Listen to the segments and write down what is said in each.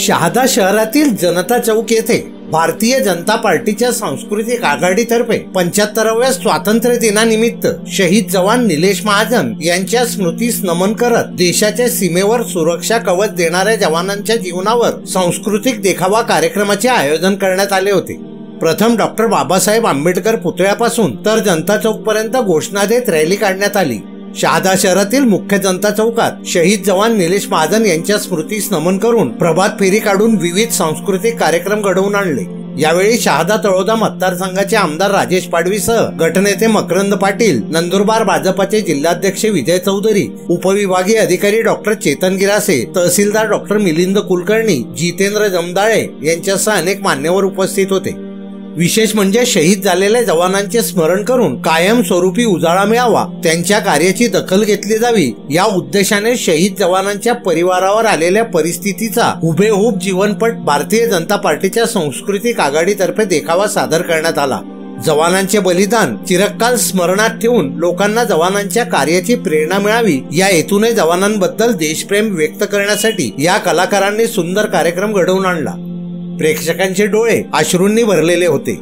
शहादा शहरातील जनता चौक येथे भारतीय जनता पार्टीच्या सांस्कृतिक आघाडीतर्फे 75व्या स्वातंत्र्य दिनानिमित्त शहीद जवान निलेश महाजन यांच्या स्मृतीस नमन करत देशाच्या सीमेवर सुरक्षा कवच देणाऱ्या जवानांच्या जीवनावर सांस्कृतिक देखावा कार्यक्रमाचे आयोजन करण्यात आले होते। प्रथम डॉक्टर बाबासाहेब आंबेडकर पुतळ्यापासून तर जनता चौक पर्यंत घोषणा देत रॅली काढण्यात आली। शहादा शहरातील मुख्य जनता चौकात शहीद जवान निलेश महाजन यांच्या स्मृतीस नमन करून प्रभात फेरी काढून विविध सांस्कृतिक कार्यक्रम घडवून आणले। यावेळी शहादा तळोदा मतदारसंघाचे आमदार राजेश पाडवीसह गटनेते मकरंद पाटील, नंदुरबार भाजपाचे जिल्हाध्यक्ष विजय चौधरी, उपविभागीय अधिकारी डॉक्टर चेतन गिरासे, तहसीलदार डॉक्टर मिलिंद कुलकर्णी, जितेंद्र जमदाळे यांच्यासह अनेक मान्यवर उपस्थित होते। विशेष म्हणजे शहीद झालेल्या जवानांचे स्मरण करून कायमस्वरूपी उजाळा मिळावा, त्यांच्या कार्याची दखल घेतली जावी या उद्देशाने शहीद जवानांच्या परिवारावर आलेल्या परिस्थितीचा हुबेहूब जीवनपट भारतीय जनता पार्टीच्या सांस्कृतिक आघाडीतर्फे देखावा सादर करण्यात आला। जवानांचे बलिदान चिरकाल स्मरणात ठेवून लोकांना जवानांच्या कार्याची प्रेरणा मिळावी या हेतूने जवानांबद्दल देशप्रेम व्यक्त करण्यासाठी या कलाकारांनी सुंदर कार्यक्रम घडवून आणला। प्रेक्षकांचे डोळे अश्रूंनी भरलेले होते।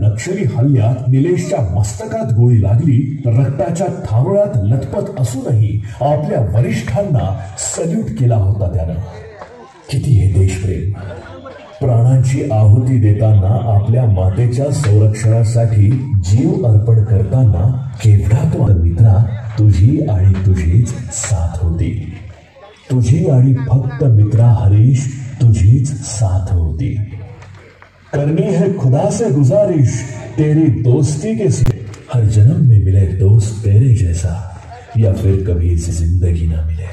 नक्षली हल्ल्यात निलेशच्या मस्तकात गोळी लागली, रक्ताच्या थारोळ्यात लटपत असूनही आपल्या वरिष्ठांना सल्यूट केला होता त्यानं। किती हे देशप्रेम! प्राणांची आहुती देताना, आपल्या मातेच्या संरक्षणासाठी जीव अर्पण करताना केवढा तो मित्रा, तुझी आणि तुझीच साथ होती। तुझी आणि फक्त मित्रा हरीश तुझीच साथ होती। करनी है खुदा से गुजारिश, तेरी दोस्ती के सिवा हर जन्म में मिले दोस्त तेरे जैसा, या फिर कभी इस जिंदगी ना मिले।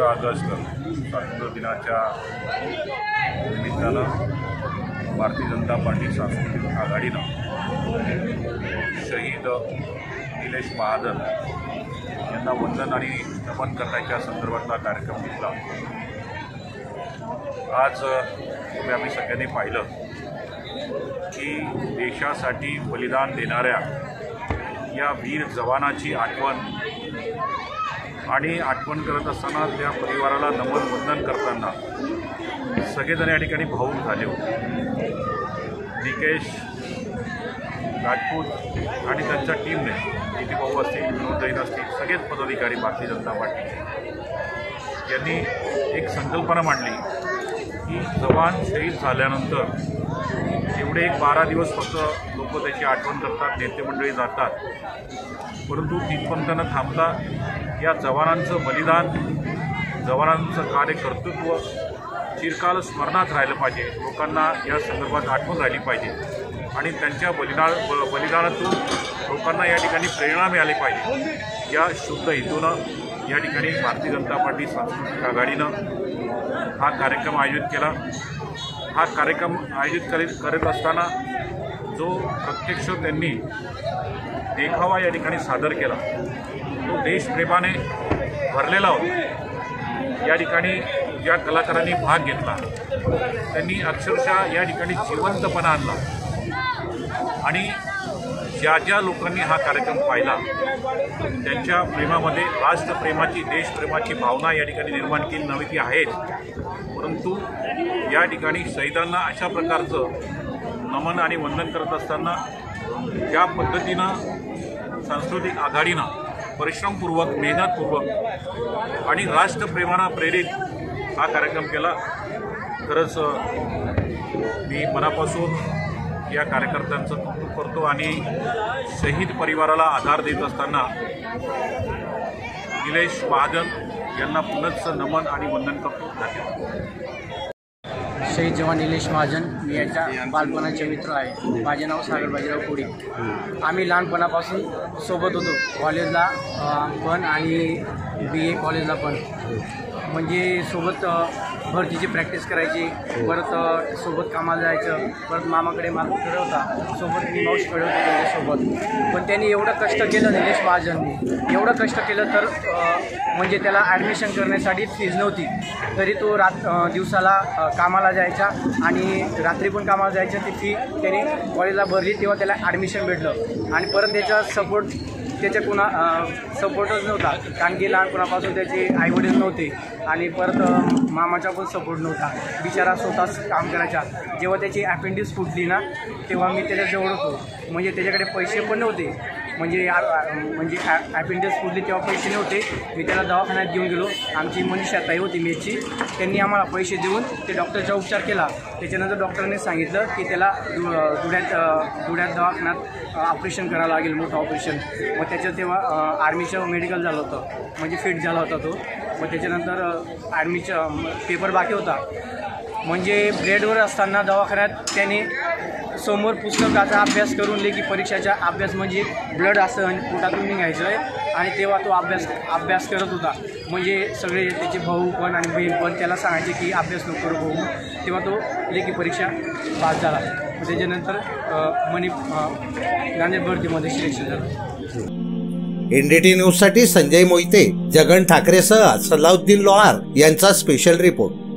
15 ऑगस्ट स्वातंत्र्य दिनाच्या निमित्तानं भारतीय जनता पार्टी सांस्कृतिक आघाडीनं शहीद निलेश महाजन यांना वंदन आणि नमन करण्याच्या संदर्भातला कार्यक्रम घेतला। आज आम्ही सगळ्यांनी पाहिलं की देशासाठी बलिदान देणाऱ्या या वीर जवानाची आठवण करत असताना त्या परिवाराला नमन वंदन करताना सगळेजण या ठिकाणी भावूक झाले होते। निकेश राजपूत आणि त्यांच्या टीमने निती भाऊ असतील, विनोद जैन असतील, सगळेच पदाधिकारी भारतीय जनता पार्टीचे यांनी एक संकल्पना मांडली की जवान शहीद झाल्यानंतर एवढे 12 दिवस फक्त लोक त्याची आठवण करतात, नेते मंडळी जातात, परंतु तिथपर्यंत न थांबता या जवानांचं बलिदान, जवानांचं कार्यकर्तृत्व चिरकाल स्मरणात राहिलं पाहिजे, लोकांना या संदर्भात आठवण राहिली पाहिजे आणि त्यांच्या बलिदानातून लोकांना या ठिकाणी प्रेरणा मिळाली पाहिजे। या शुद्ध हेतूनं या ठिकाणी भारतीय जनता पार्टी सांस्कृतिक आघाडीनं हा कार्यक्रम आयोजित केला। हा कार्यक्रम आयोजित करत असताना जो प्रत्यक्ष त्यांनी देखावा या ठिकाणी सादर केला तो देशप्रेमाने भरलेला होता। या ठिकाणी ज्या कलाकारांनी भाग घेतला त्यांनी अक्षरशः या ठिकाणी जिवंतपणा आणला आणि ज्या लोकांनी हा कार्यक्रम पाहिला त्यांच्या प्रेमामध्ये राष्ट्रप्रेमाची, देशप्रेमाची भावना या ठिकाणी निर्माण केली नव्हे की आहेत, परंतु या ठिकाणी शहीदांना अशा प्रकारचं नमन आणि वंदन करत असताना ज्या पद्धतीनं सांस्कृतिक आघाडीनं परिश्रमपूर्वक, मेहनतपूर्वक आणि राष्ट्रप्रेमानं प्रेरित हा कार्यक्रम केला, खरंच मी मनापासून या कार्यकर्त्यांचं कौतुक करतो आणि शहीद परिवाराला आधार देत असताना निलेश महाजन यांना पुनश्च नमन आणि वंदन करतो। शहीद जवान निलेश महाजन मी याच्या बालपणाचे मित्र आहे। माझे नाव सागर बाजीराव कोडी। आम्ही लहानपणापासून सोबत होतो, कॉलेजला पण आणि BA कॉलेजला पण, म्हणजे सोबत भरतीची प्रॅक्टिस करायची, परत सोबत कामाला जायचं, परत मामाकडे मामाकडे होता सोबत, मी मावशीकडे होते त्यांच्यासोबत। पण त्यांनी एवढं कष्ट केलं, निलेश महाजननी एवढं कष्ट केलं तर म्हणजे त्याला ॲडमिशन करण्यासाठी फीज नव्हती, तरी तो दिवसाला कामाला जायचा आणि रात्री पण कामाला जायचं। ती फी त्याने कॉलेजला भरली तेव्हा त्याला ॲडमिशन भेटलं आणि परत त्याचा त्याच्या सपोर्टच नव्हता, कारण की लहानपणापासून त्याचे आईवडील नव्हते आणि परत मामाचा पण सपोर्ट नव्हता, बिचारा स्वतःच काम करायचा। जेव्हा त्याची अपेंडिक्स फुटली ना तेव्हा मी त्याच्याजवळ होतो, म्हणजे त्याच्याकडे पैसे पण नव्हते, म्हणजे अपेंडिक्स फुटली तेव्हा पैसे नव्हते, मी त्याला दवाखान्यात घेऊन गेलो। आमची मनीषाताई होती मेची, त्यांनी आम्हाला पैसे देऊन ते डॉक्टरचा उपचार केला। त्याच्यानंतर डॉक्टरने सांगितलं की त्याला धुळ्यात दवाखान्यात ऑपरेशन करावं लागेल, मोठं ऑपरेशन। मग त्याचं तेव्हा आर्मीचं मेडिकल झालं होतं, म्हणजे फिट झाला होता तो। मग त्याच्यानंतर आर्मीचा पेपर बाकी होता, म्हणजे बेडवर असताना दवाखान्यात त्याने समोर पुस्तकाचा अभ्यास करून लेखी परीक्षाचा अभ्यास, म्हणजे ब्लड असं आणि पोटातून निघायचं आहे, आणि तेव्हा तो अभ्यास करत होता। म्हणजे सगळे त्याचे भाऊ पण आणि बहीण पण त्याला सांगायचे की अभ्यास नको करू भाऊ, तेव्हा तो लेखी परीक्षा पास झाला। त्याच्यानंतर नांदेड भरतीमध्ये सिलेक्शन झालं। NDT न्यूजसाठी संजय मोहिते, जगन ठाकरेसह सलाउद्दीन लोहार यांचा स्पेशल रिपोर्ट।